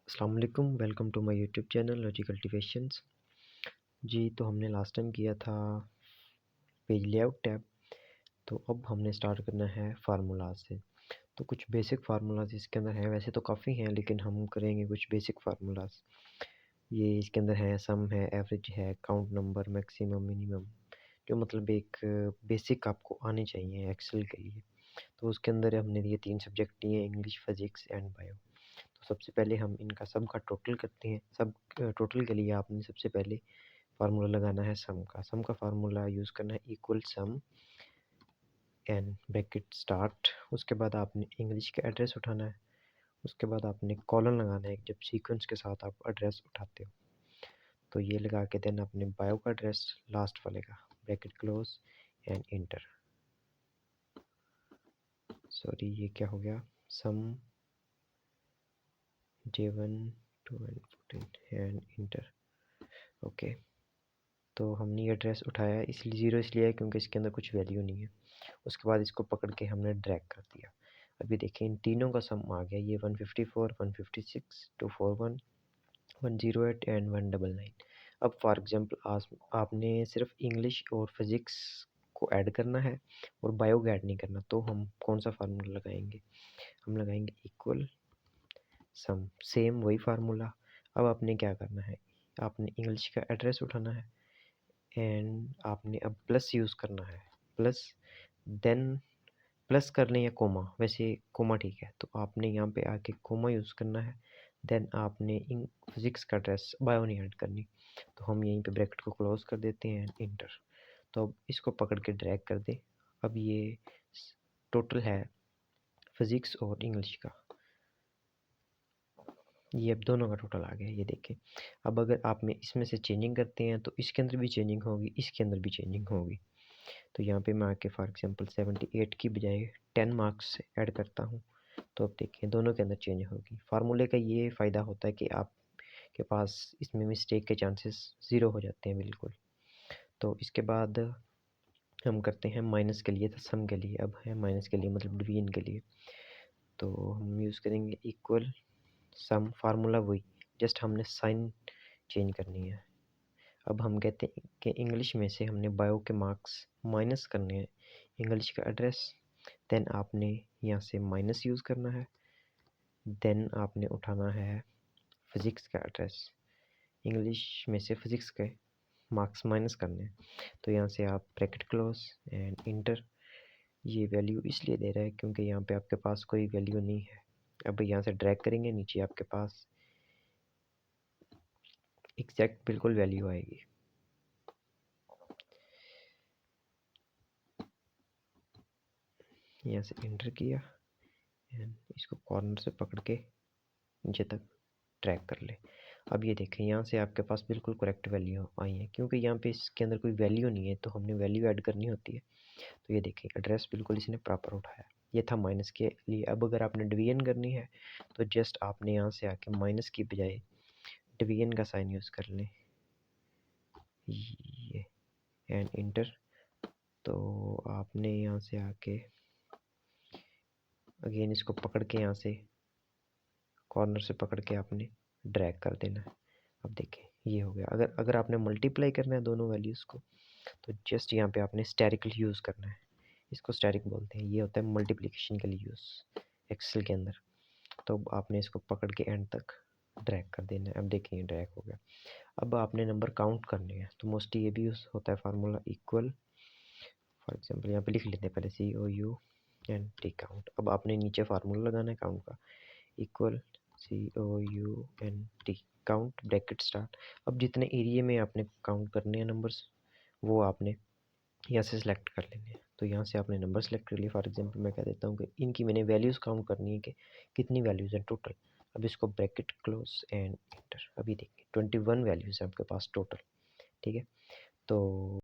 अस्सलाम वालेकुम, welcome to my YouTube channel logical cultivations. जी, तो हमने लास्ट टाइम किया था पेज लेआउट टैब। तो अब हमने स्टार्ट करना है फार्मूलाज से। तो कुछ बेसिक फार्मूलाज इसके अंदर हैं, वैसे तो काफ़ी हैं लेकिन हम करेंगे कुछ बेसिक फार्मूलाज। ये इसके अंदर है, सम है, एवरेज है, काउंट नंबर, मैक्सिमम, मिनिमम, जो मतलब एक बेसिक आपको आने चाहिए एक्सेल के लिए। तो उसके अंदर हमने ये 3 सब्जेक्ट लिए, इंग्लिश, फिजिक्स एंड बायो। तो सबसे पहले हम इनका सम का टोटल करते हैं। सब टोटल के लिए आपने सबसे पहले फार्मूला लगाना है सम का। सम का फार्मूला यूज़ करना है equal sum n bracket start. उसके बाद आपने इंग्लिश का एड्रेस उठाना है। उसके बाद आपने कॉलन लगाना है जब सीक्वेंस के साथ आप एड्रेस उठाते हो। तो ये लगा के देन अपने बायो का एड्रेस लास्ट वाले का, bracket close and inter. Sorry, ये क्या हो गया, सम J1 2 and 14 and inter. Okay, तो हमने ये एड्रेस उठाया, इसलिए ज़ीरो इसलिए है क्योंकि इसके अंदर कुछ वैल्यू नहीं है। उसके बाद इसको पकड़ के हमने ड्रैग कर दिया। अभी देखिए इन तीनों का सम आ गया, ये 154, 156, 241, 108 एंड 199। अब फॉर एग्जांपल आपने सिर्फ इंग्लिश और फिज़िक्स को ऐड करना है और बायो को ऐड नहीं करना, तो हम कौन सा फार्मूला लगाएंगे? हम लगाएंगे इक्वल सम, सेम वही फार्मूला। अब आपने क्या करना है, आपने इंग्लिश का एड्रेस उठाना है एंड आपने अब प्लस यूज़ करना है। प्लस देन प्लस कर लें या कोमा, वैसे कोमा ठीक है, तो आपने यहाँ पे आके कोमा यूज़ करना है। देन आपने इन फिज़िक्स का एड्रेस, बायो नहीं ऐड करनी, तो हम यहीं पे ब्रैकेट को क्लोज कर देते हैं, इंटर। तो अब इसको पकड़ के ड्रैग कर दे। अब ये टोटल है फिज़िक्स और इंग्लिश का, ये अब दोनों का टोटल आ गया, ये देखें। अब अगर आप में इसमें से चेंजिंग करते हैं तो इसके अंदर भी चेंजिंग होगी, इसके अंदर भी चेंजिंग होगी। तो यहाँ पे मैं आके फॉर एग्जांपल 78 की बजाय 10 मार्क्स ऐड करता हूँ, तो अब देखिए दोनों के अंदर चेंज होगी। फार्मूले का ये फ़ायदा होता है कि आपके पास इसमें मिस्टेक के चांसेस ज़ीरो हो जाते हैं बिल्कुल। तो इसके बाद हम करते हैं माइनस के लिए, तो सम के लिए अब है माइनस के लिए, मतलब डिवीजन के लिए। तो हम यूज़ करेंगे इक्वल सम, फार्मूला वही, जस्ट हमने साइन चेंज करनी है। अब हम कहते हैं कि इंग्लिश में से हमने बायो के मार्क्स माइनस करने हैं, इंग्लिश का एड्रेस, देन आपने यहाँ से माइनस यूज़ करना है, देन आपने उठाना है फिज़िक्स का एड्रेस, इंग्लिश में से फिज़िक्स के मार्क्स माइनस करने हैं। तो यहाँ से आप ब्रैकेट क्लोज एंड इंटर। ये वैल्यू इसलिए दे रहा है क्योंकि यहाँ पे आपके पास कोई वैल्यू नहीं है। अब यहाँ से ड्रैग करेंगे, नीचे आपके पास एग्जैक्ट बिल्कुल वैल्यू आएगी। यहाँ से इंटर किया एंड इसको कॉर्नर से पकड़ के नीचे तक ट्रैक कर ले। अब ये देखें, यहाँ से आपके पास बिल्कुल करेक्ट वैल्यू आई है, क्योंकि यहाँ पे इसके अंदर कोई वैल्यू नहीं है तो हमने वैल्यू ऐड करनी होती है। तो ये देखें एड्रेस बिल्कुल इसने प्रॉपर उठाया। ये था माइनस के लिए। अब अगर आपने डिवीजन करनी है तो जस्ट आपने यहाँ से आके माइनस की बजाय डिवीजन का साइन यूज़ कर लें, ये एंड इंटर। तो आपने यहाँ से आके अगेन इसको पकड़ के यहाँ से कॉर्नर से पकड़ के आपने ड्रैग कर देना है। अब देखें ये हो गया। अगर अगर आपने मल्टीप्लाई करना है दोनों वैल्यूज़ को, तो जस्ट यहाँ पे आपने स्टेरिकल यूज़ करना है। इसको स्टेरिक बोलते हैं, ये होता है मल्टीप्लिकेशन के लिए यूज़ एक्सेल के अंदर। तो आपने इसको पकड़ के एंड तक ड्रैग कर देना है। अब देखिए ड्रैग हो गया। अब आपने नंबर काउंट करने हैं, तो मोस्टली ये भी यूज़ होता है फार्मूला इक्वल, फॉर एग्जांपल यहाँ पे लिख लेते हैं पहले COUNT काउंट। अब आपने नीचे फार्मूला लगाना है काउंट का, equal COUNT count bracket start. अब जितने एरिया में आपने काउंट करने हैं नंबर्स, वो आपने यहाँ से सिलेक्ट कर लेने हैं। तो यहाँ से आपने नंबर सेलेक्ट कर लिया। फॉर एग्जांपल मैं कह देता हूँ कि इनकी मैंने वैल्यूज़ काउंट करनी है कि कितनी वैल्यूज़ हैं टोटल। अब इसको ब्रैकेट क्लोज एंड एंटर। अभी देखिए 21 वैल्यूज़ हैं आपके पास टोटल, ठीक है। तो